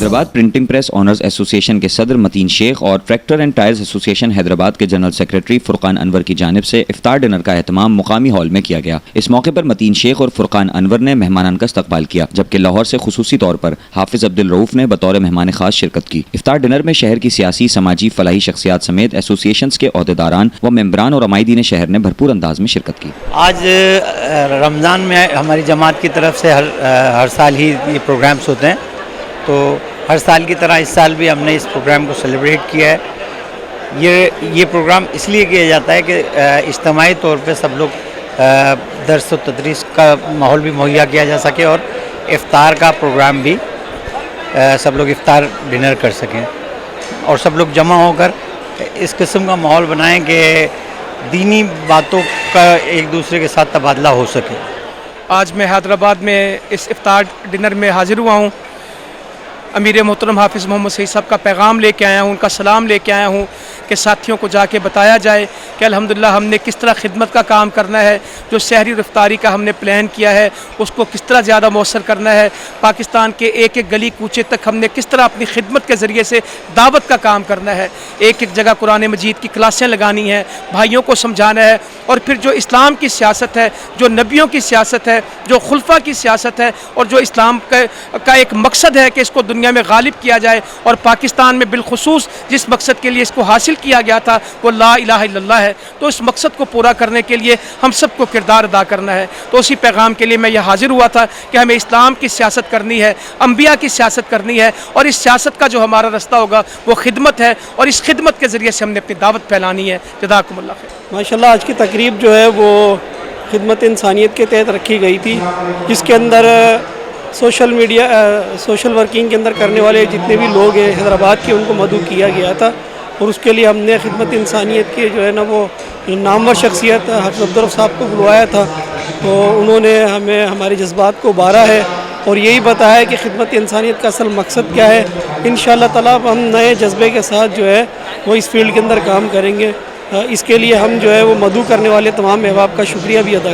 Hyderabad printing press honours association کے صدر متین شیخ اور tractor and tyres association Hyderabad کے جنرل سیکریٹری فرقان انور کی جانب سے افطار ڈنر کا اہتمام مقامی ہال میں کیا گیا۔ اس موقع پر متین شیخ اور فرقان انور نے مہمانان کا استقبال کیا، جبکہ لاہور سے خصوصی طور پر حافظ عبدالرؤوف نے بطور مہمان خاص شرکت کی۔ افطار ڈنر میں شہر کی سیاسی، سماجی، فلاحی شخصیات سمیت ایسوسیشنز کے عہدیداران و ممبران اور عمائدین شہر نے بھرپور انداز میں شرکت کی۔ آج رمضان میں ہماری جماعت کی طرف سے ہر سال ہی یہ پروگرامز ہوتے ہیں، تو ہر سال کی طرح اس سال بھی ہم نے اس پروگرام کو سیلیبریٹ کیا ہے۔ یہ پروگرام اس لیے کیا جاتا ہے کہ اجتماعی طور پہ سب لوگ درس و تدریس کا ماحول بھی مہیا کیا جا سکے اور افطار کا پروگرام بھی سب لوگ افطار ڈنر کر سکیں اور سب لوگ جمع ہو کر اس قسم کا ماحول بنائیں کہ دینی باتوں کا ایک دوسرے کے ساتھ تبادلہ ہو سکے۔ آج میں حیدرآباد میں اس افطار ڈنر میں حاضر ہوا ہوں۔ امیر محترم حافظ محمد سعید صاحب کا پیغام لے کے آیا ہوں، ان کا سلام لے کے آیا ہوں کہ ساتھیوں کو جا کے بتایا جائے کہ الحمدللہ ہم نے کس طرح خدمت کا کام کرنا ہے، جو شہری افطاری کا ہم نے پلان کیا ہے اس کو کس طرح زیادہ مؤثر کرنا ہے، پاکستان کے ایک ایک گلی کوچے تک ہم نے کس طرح اپنی خدمت کے ذریعے سے دعوت کا کام کرنا ہے، ایک ایک جگہ قرآن مجید کی کلاسیں لگانی ہیں، بھائیوں کو سمجھانا ہے، اور پھر جو اسلام کی سیاست ہے، جو نبیوں کی سیاست ہے، جو خلفاء کی سیاست ہے، اور جو اسلام کا ایک مقصد ہے کہ اس کو دنیا میں غالب کیا جائے، اور پاکستان میں بالخصوص جس مقصد کے لیے اس کو حاصل کیا گیا تھا وہ لا الہ الا اللہ ہے، تو اس مقصد کو پورا کرنے کے لیے ہم سب کو کردار ادا کرنا ہے۔ تو اسی پیغام کے لیے میں یہ حاضر ہوا تھا کہ ہمیں اسلام کی سیاست کرنی ہے، انبیاء کی سیاست کرنی ہے، اور اس سیاست کا جو ہمارا رستہ ہوگا وہ خدمت ہے، اور اس خدمت کے ذریعے سے ہم نے اپنی دعوت پھیلانی ہے۔ جزاکم اللہ خیر۔ ماشاءاللہ آج کی تقریب جو ہے وہ خدمت انسانیت کے تحت رکھی گئی تھی، جس کے اندر سوشل ورکنگ کے اندر کرنے والے جتنے بھی لوگ ہیں حیدرآباد کے ان کو مدعو کیا گیا تھا، اور اس کے لیے ہم نے خدمت انسانیت کے جو ہے نا وہ نامور شخصیت حافظ عبدالرؤوف صاحب کو بلوایا تھا، تو انہوں نے ہمیں ہمارے جذبات کو ابھارا ہے اور یہی بتایا ہے کہ خدمت انسانیت کا اصل مقصد کیا ہے۔ انشاءاللہ تعالیٰ ہم نئے جذبے کے ساتھ جو ہے وہ اس فیلڈ کے اندر کام کریں گے۔ اس کے لیے ہم جو ہے وہ مدعو کرنے والے تمام احباب کا شکریہ بھی ادا کریں۔